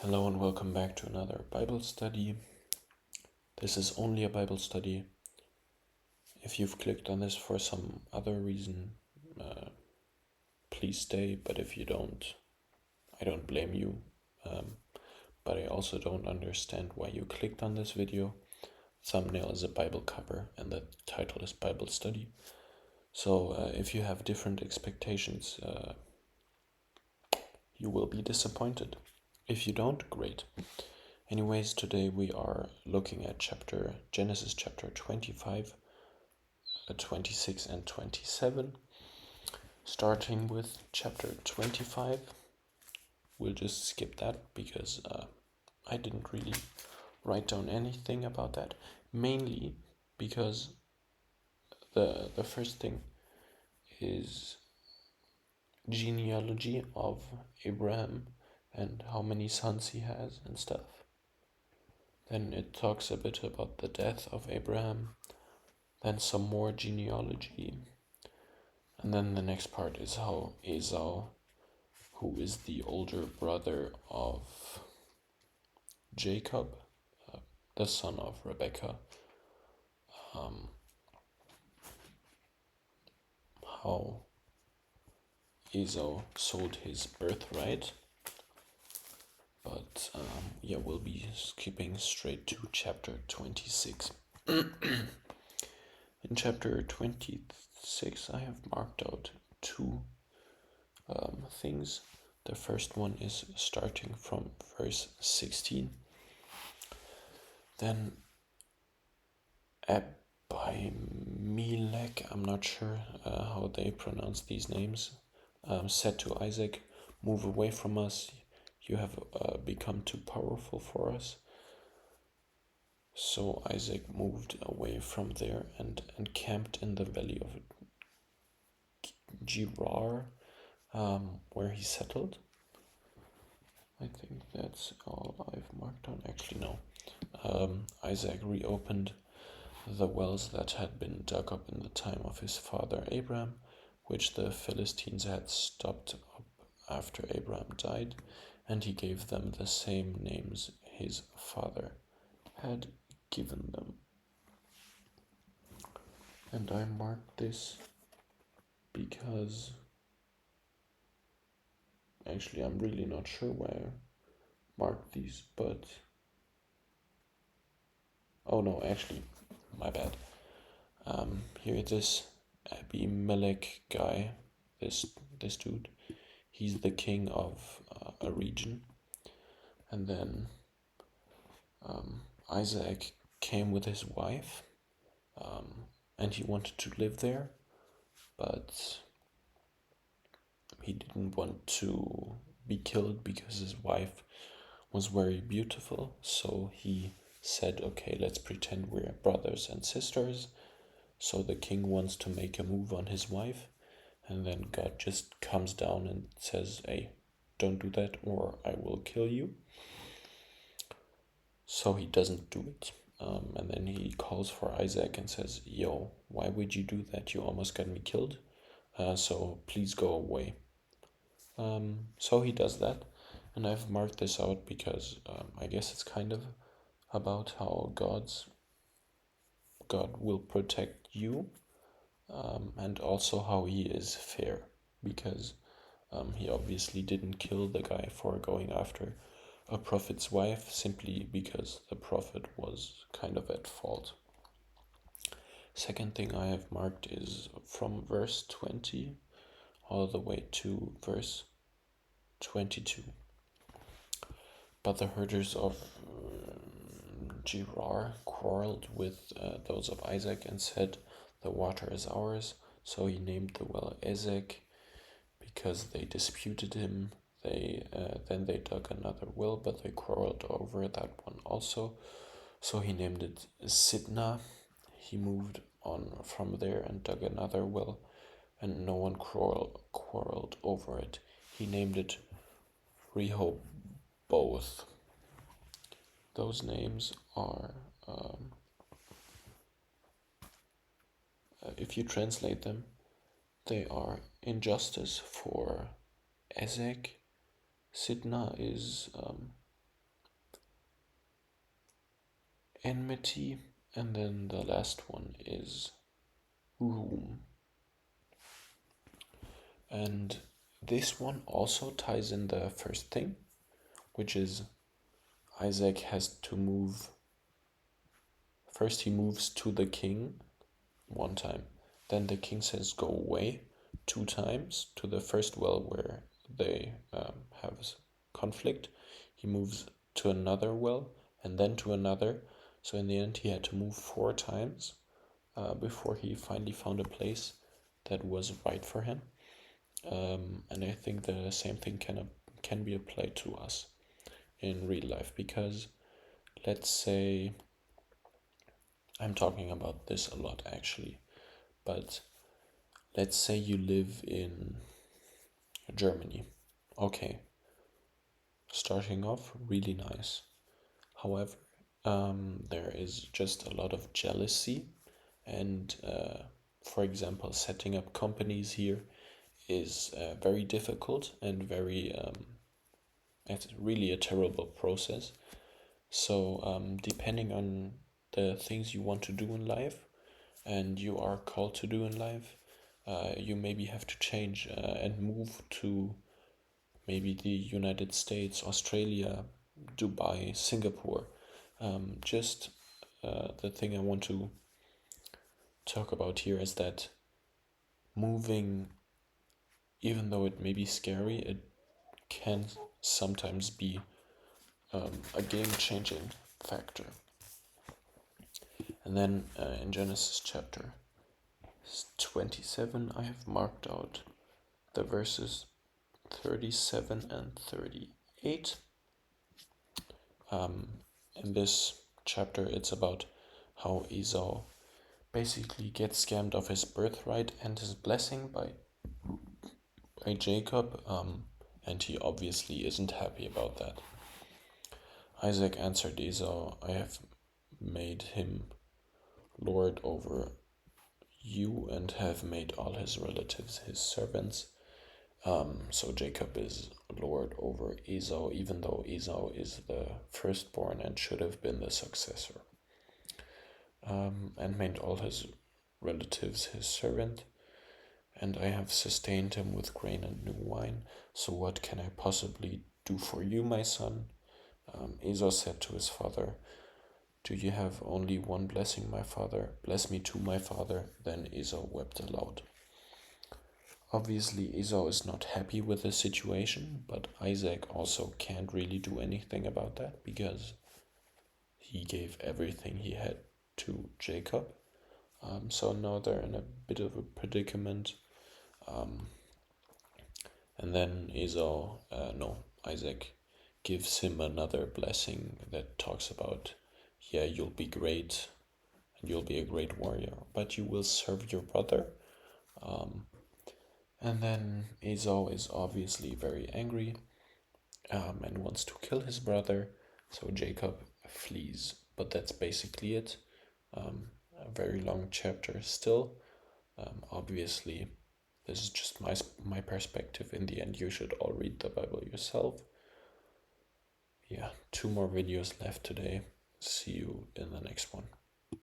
Hello and welcome back to another Bible study. This is only a Bible study. If you've clicked on this for some other reason, please stay. But if you don't, I don't blame you. But I also don't understand why you clicked on this video. Thumbnail is a Bible cover and the title is Bible study. So if you have different expectations, you will be disappointed. If you don't, great. Anyways, today we are looking at Genesis chapter 25, 26 and 27. Starting with chapter 25. We'll just skip that because I didn't really write down anything about that. Mainly because the first thing is genealogy of Abraham and how many sons he has and stuff. Then it talks a bit about the death of Abraham, then some more genealogy, and then the next part is how Esau, who is the older brother of Jacob, the son of Rebekah, how Esau sold his birthright. But yeah, we'll be skipping straight to chapter 26. In chapter 26, I have marked out two things. The first one is starting from verse 16. Then Abimelech, I'm not sure how they pronounce these names, said to Isaac, "Move away from us. You have become too powerful for us." So Isaac moved away from there and encamped in the valley of Gerar, where he settled. I think that's all I've marked down. Actually, no. Isaac reopened the wells that had been dug up in the time of his father Abraham, which the Philistines had stopped up after Abraham died, and he gave them the same names his father had given them. And I marked this because actually I'm really not sure why I marked these, but oh no, actually, my bad. Here this Abimelech guy, this dude, he's the king of a region, and then Isaac came with his wife, and he wanted to live there, but he didn't want to be killed because his wife was very beautiful. So he said, "Okay, let's pretend we're brothers and sisters." So the king wants to make a move on his wife, and then God just comes down and says, "Hey, don't do that or I will kill you." So he doesn't do it. And then he calls for Isaac and says, "Yo, why would you do that? You almost got me killed. So please go away." So he does that. And I've marked this out because I guess it's kind of about how God will protect you, and also how he is fair, because he obviously didn't kill the guy for going after a prophet's wife simply because the prophet was kind of at fault. Second thing I have marked is from verse 20 all the way to verse 22. But the herders of Gerar quarreled with those of Isaac and said, "The water is ours." So he named the well Ezek because they disputed him. Then they dug another well, but they quarreled over that one also. So he named it Sidna. He moved on from there and dug another well, and no one quarreled over it. He named it Rehoboth. Those names are, if you translate them, they are injustice for Ezek. Sidna is enmity, and then the last one is room. And this one also ties in the first thing, which is Isaac has to move. First, he moves to the king one time. Then the king says, go away 2 times to the first well where they have conflict. He moves to another well and then to another. So in the end, he had to move 4 times before he finally found a place that was right for him. And I think the same thing can be applied to us in real life, because let's say, I'm talking about this a lot actually, but let's say you live in Germany. Okay, starting off really nice. However, there is just a lot of jealousy, and for example, setting up companies here is very difficult and it's really a terrible process. So depending on the things you want to do in life and you are called to do in life, you maybe have to change and move to maybe the United States, Australia, Dubai, Singapore. Just the thing I want to talk about here is that moving, even though it may be scary, it can sometimes be a game-changing factor. And then in Genesis chapter 27, I have marked out the verses 37 and 38. In this chapter, it's about how Esau basically gets scammed of his birthright and his blessing by Jacob, and he obviously isn't happy about that. Isaac answered Esau, I have made him lord over you and have made all his relatives his servants. So Jacob is lord over Esau, even though Esau is the firstborn and should have been the successor. And made all his relatives his servant. And I have sustained him with grain and new wine. So what can I possibly do for you, my son? Esau said to his father, do you have only one blessing, my father? Bless me too, my father. Then Esau wept aloud. Obviously, Esau is not happy with the situation, but Isaac also can't really do anything about that because he gave everything he had to Jacob. So now they're in a bit of a predicament. And then Isaac gives him another blessing that talks about, yeah, you'll be great and you'll be a great warrior, but you will serve your brother. And then Esau is obviously very angry and wants to kill his brother, so Jacob flees. But that's basically it. A very long chapter still. Obviously, this is just my perspective. In the end, you should all read the Bible yourself. Yeah, 2 more videos left today. See you in the next one.